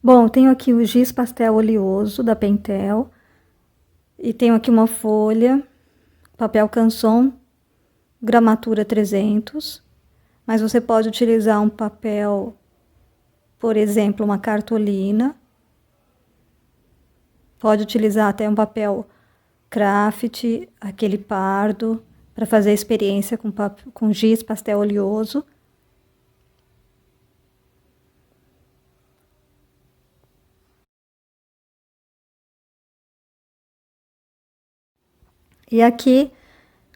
Bom, tenho aqui o giz pastel oleoso da Pentel e tenho aqui uma folha, papel canson, gramatura 300, mas você pode utilizar um papel, por exemplo, uma cartolina, pode utilizar até um papel craft, aquele pardo, para fazer a experiência com giz pastel oleoso. E aqui,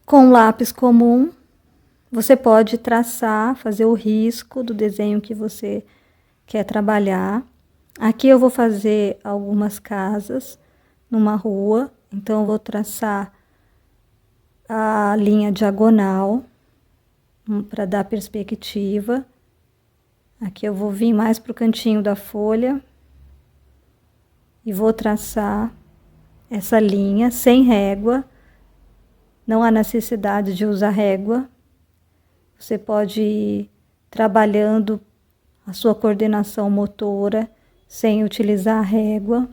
com lápis comum, você pode traçar, fazer o risco do desenho que você quer trabalhar. Aqui eu vou fazer algumas casas numa rua, então eu vou traçar a linha diagonal para dar perspectiva. Aqui eu vou vir mais para o cantinho da folha e vou traçar essa linha sem régua. Não há necessidade de usar régua. Você pode ir trabalhando a sua coordenação motora sem utilizar a régua.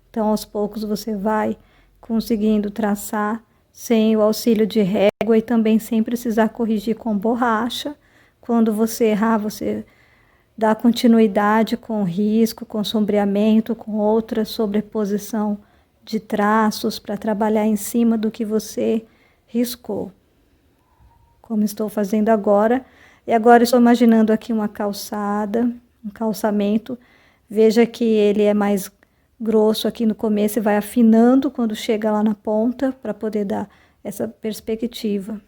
Então, aos poucos, você vai conseguindo traçar sem o auxílio de régua e também sem precisar corrigir com borracha. Quando você errar, você dá continuidade com risco, com sombreamento, com outra sobreposição de traços para trabalhar em cima do que você riscou, como estou fazendo agora. E agora estou imaginando aqui uma calçada, um calçamento. Veja que ele é mais grosso aqui no começo e vai afinando quando chega lá na ponta, para poder dar essa perspectiva.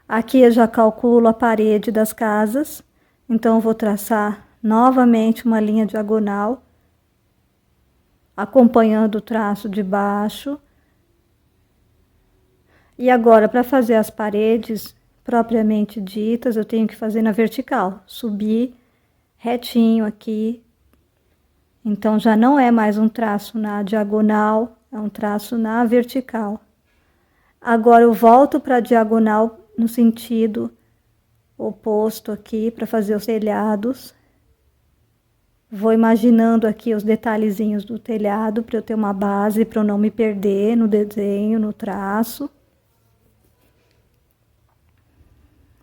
Aqui eu já calculo a parede das casas, então eu vou traçar novamente uma linha diagonal, acompanhando o traço de baixo. E agora, para fazer as paredes propriamente ditas, eu tenho que fazer na vertical, subir retinho aqui. Então, já não é mais um traço na diagonal, é um traço na vertical. Agora, eu volto para a diagonal no sentido oposto aqui, para fazer os telhados. Vou imaginando aqui os detalhezinhos do telhado, para eu ter uma base, para eu não me perder no desenho, no traço.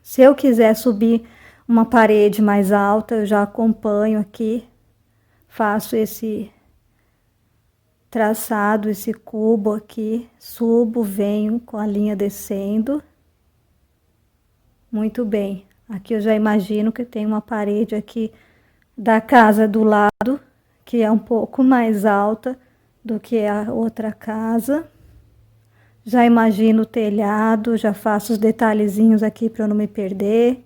Se eu quiser subir uma parede mais alta, eu já acompanho aqui, faço esse traçado, esse cubo aqui, subo, venho com a linha descendo. Muito bem. Aqui eu já imagino que tem uma parede aqui da casa do lado, que é um pouco mais alta do que a outra casa. Já imagino o telhado, já faço os detalhezinhos aqui para eu não me perder.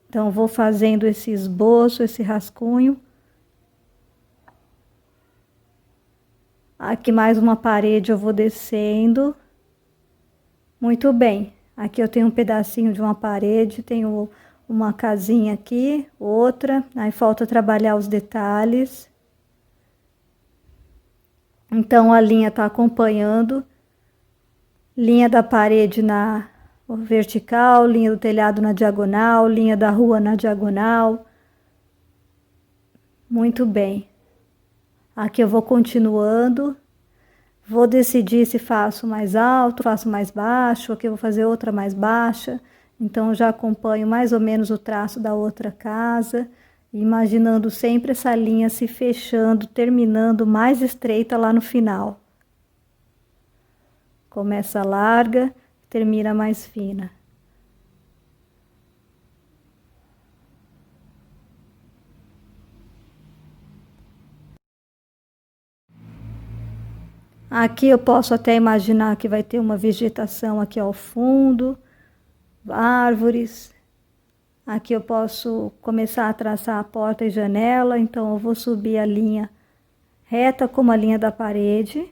Então, vou fazendo esse esboço, esse rascunho. Aqui mais uma parede eu vou descendo. Muito bem. Aqui eu tenho um pedacinho de uma parede, tenho uma casinha aqui, outra. Aí falta trabalhar os detalhes. Então, a linha está acompanhando. Linha da parede na vertical, linha do telhado na diagonal, linha da rua na diagonal. Muito bem. Aqui eu vou continuando. Vou decidir se faço mais alto, faço mais baixo. Aqui eu vou fazer outra mais baixa. Então, eu já acompanho mais ou menos o traço da outra casa. Imaginando sempre essa linha se fechando, terminando mais estreita lá no final. Começa larga, termina mais fina. Aqui eu posso até imaginar que vai ter uma vegetação aqui ao fundo, árvores. Aqui eu posso começar a traçar a porta e janela, então eu vou subir a linha reta como a linha da parede.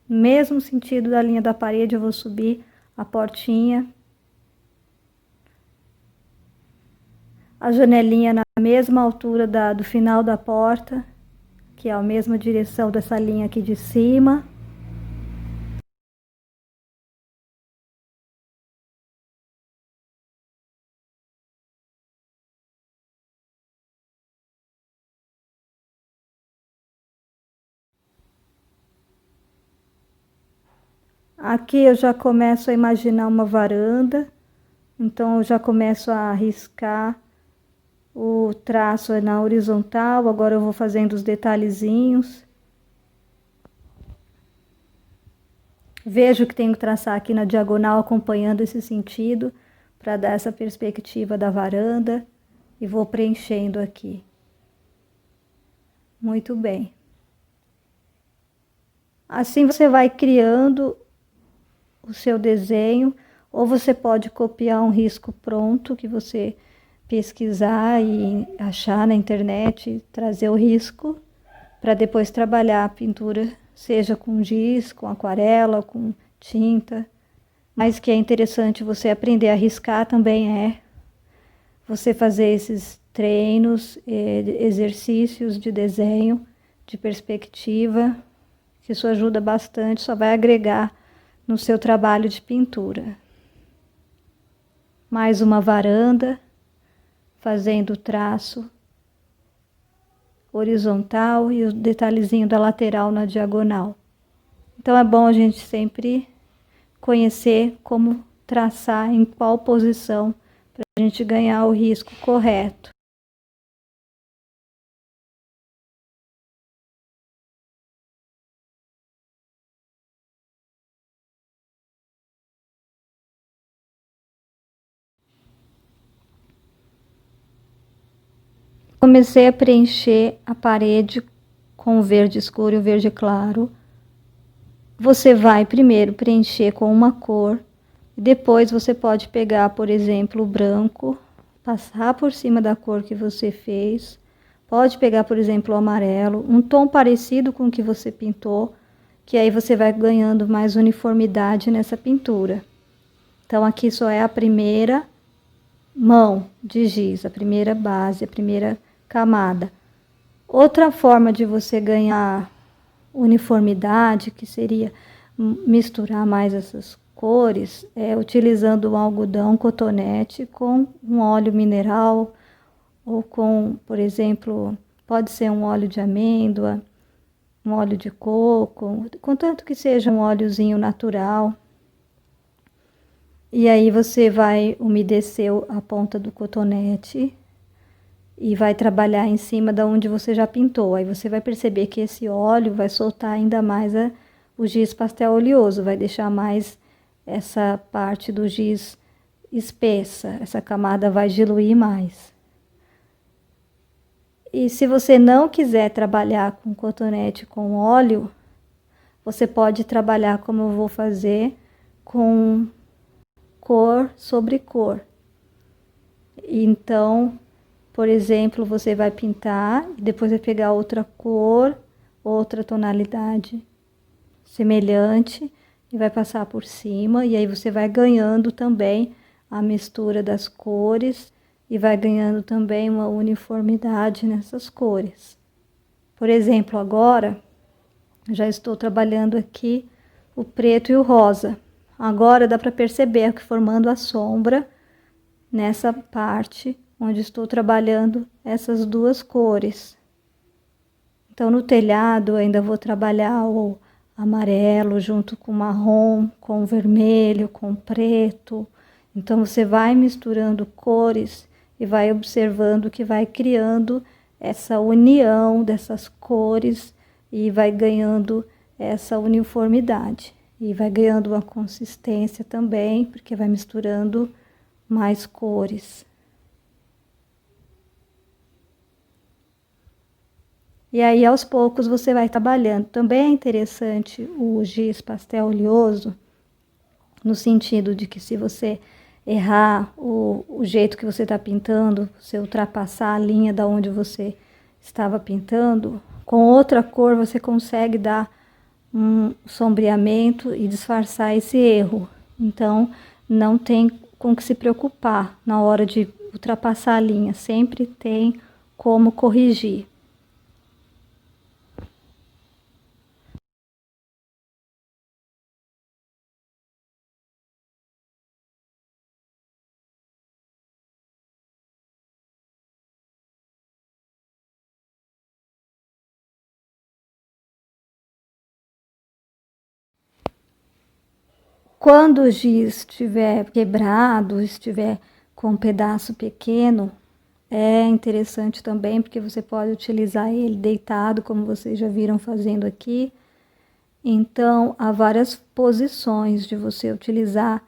No mesmo sentido da linha da parede, eu vou subir a portinha. A janelinha na mesma altura do final da porta, que é a mesma direção dessa linha aqui de cima. Aqui eu já começo a imaginar uma varanda, então eu já começo a riscar o traço na horizontal, agora eu vou fazendo os detalhezinhos. Vejo que tenho que traçar aqui na diagonal, acompanhando esse sentido, para dar essa perspectiva da varanda, e vou preenchendo aqui. Muito bem. Assim você vai criando o seu desenho, ou você pode copiar um risco pronto que você pesquisar e achar na internet, trazer o risco para depois trabalhar a pintura, seja com giz, com aquarela, com tinta. Mas que é interessante você aprender a riscar também é você fazer esses treinos, exercícios de desenho, de perspectiva, que isso ajuda bastante, só vai agregar no seu trabalho de pintura. Mais uma varanda, fazendo o traço horizontal e o detalhezinho da lateral na diagonal. Então é bom a gente sempre conhecer como traçar em qual posição para a gente ganhar o risco correto. Comecei a preencher a parede com o verde escuro e o verde claro. Você vai primeiro preencher com uma cor, depois você pode pegar, por exemplo, o branco, passar por cima da cor que você fez. Pode pegar, por exemplo, o amarelo, um tom parecido com o que você pintou, que aí você vai ganhando mais uniformidade nessa pintura. Então aqui só é a primeira mão de giz, a primeira base, a primeira camada. Outra forma de você ganhar uniformidade, que seria misturar mais essas cores, é utilizando um algodão cotonete com um óleo mineral ou com, por exemplo, pode ser um óleo de amêndoa, um óleo de coco, contanto que seja um óleozinho natural. E aí você vai umedecer a ponta do cotonete e vai trabalhar em cima da onde você já pintou. Aí você vai perceber que esse óleo vai soltar ainda mais o giz pastel oleoso, vai deixar mais essa parte do giz espessa, essa camada vai diluir mais. E se você não quiser trabalhar com cotonete com óleo, você pode trabalhar como eu vou fazer, com cor sobre cor. Então, por exemplo, você vai pintar e depois vai pegar outra cor, outra tonalidade semelhante e vai passar por cima, e aí você vai ganhando também a mistura das cores e vai ganhando também uma uniformidade nessas cores. Por exemplo, agora já estou trabalhando aqui o preto e o rosa. Agora dá para perceber que formando a sombra nessa parte onde estou trabalhando essas duas cores. Então no telhado ainda vou trabalhar o amarelo junto com o marrom, com o vermelho, com o preto. Então você vai misturando cores e vai observando que vai criando essa união dessas cores e vai ganhando essa uniformidade. E vai ganhando uma consistência também, porque vai misturando mais cores. E aí, aos poucos, você vai trabalhando. Também é interessante o giz pastel oleoso, no sentido de que se você errar o jeito que você está pintando, você ultrapassar a linha da onde você estava pintando, com outra cor você consegue dar um sombreamento e disfarçar esse erro. Então, não tem com que se preocupar na hora de ultrapassar a linha, sempre tem como corrigir. Quando o giz estiver quebrado, estiver com um pedaço pequeno, é interessante também, porque você pode utilizar ele deitado, como vocês já viram fazendo aqui. Então, há várias posições de você utilizar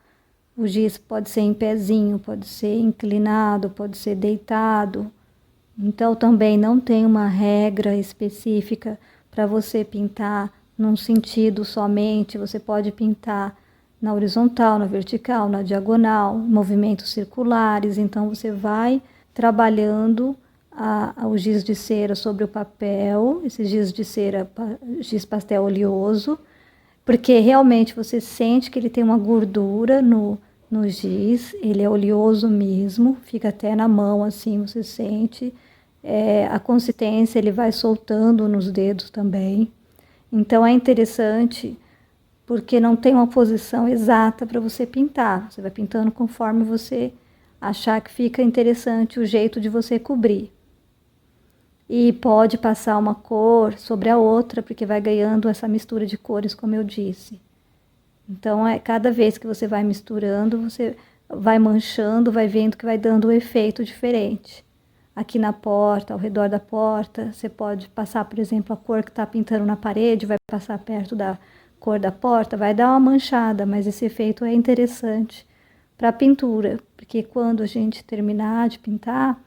o giz. Pode ser em pezinho, pode ser inclinado, pode ser deitado. Então, também não tem uma regra específica para você pintar num sentido somente. Você pode pintar na horizontal, na vertical, na diagonal, movimentos circulares. Então, você vai trabalhando o giz de cera sobre o papel, esse giz de cera, giz pastel oleoso, porque realmente você sente que ele tem uma gordura no giz, ele é oleoso mesmo, fica até na mão assim, você sente. A consistência ele vai soltando nos dedos também. Então é interessante porque não tem uma posição exata para você pintar. Você vai pintando conforme você achar que fica interessante o jeito de você cobrir. E pode passar uma cor sobre a outra, porque vai ganhando essa mistura de cores, como eu disse. Então, cada vez que você vai misturando, você vai manchando, vai vendo que vai dando um efeito diferente. Aqui na porta, ao redor da porta, você pode passar, por exemplo, a cor que está pintando na parede, vai passar perto da cor da porta, vai dar uma manchada, mas esse efeito é interessante para a pintura, porque quando a gente terminar de pintar,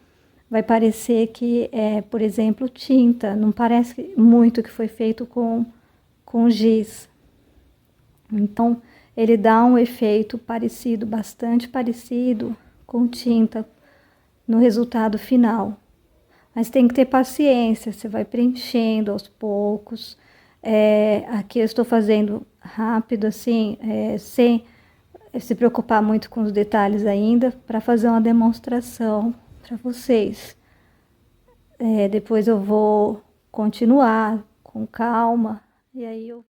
vai parecer que é, por exemplo, tinta, não parece muito que foi feito com giz. Então, ele dá um efeito parecido, bastante parecido com tinta no resultado final. Mas tem que ter paciência, você vai preenchendo aos poucos. Aqui eu estou fazendo rápido, assim, sem se preocupar muito com os detalhes ainda, para fazer uma demonstração para vocês. Depois eu vou continuar com calma, e aí eu...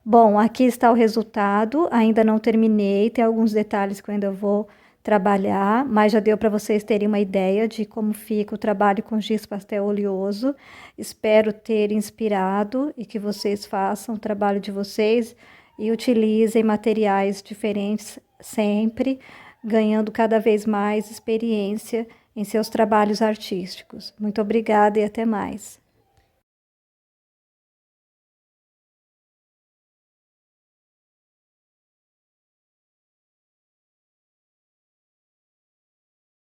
Bom, aqui está o resultado, ainda não terminei, tem alguns detalhes que eu ainda vou trabalhar, mas já deu para vocês terem uma ideia de como fica o trabalho com giz pastel oleoso. Espero ter inspirado e que vocês façam o trabalho de vocês e utilizem materiais diferentes sempre, ganhando cada vez mais experiência em seus trabalhos artísticos. Muito obrigada e até mais.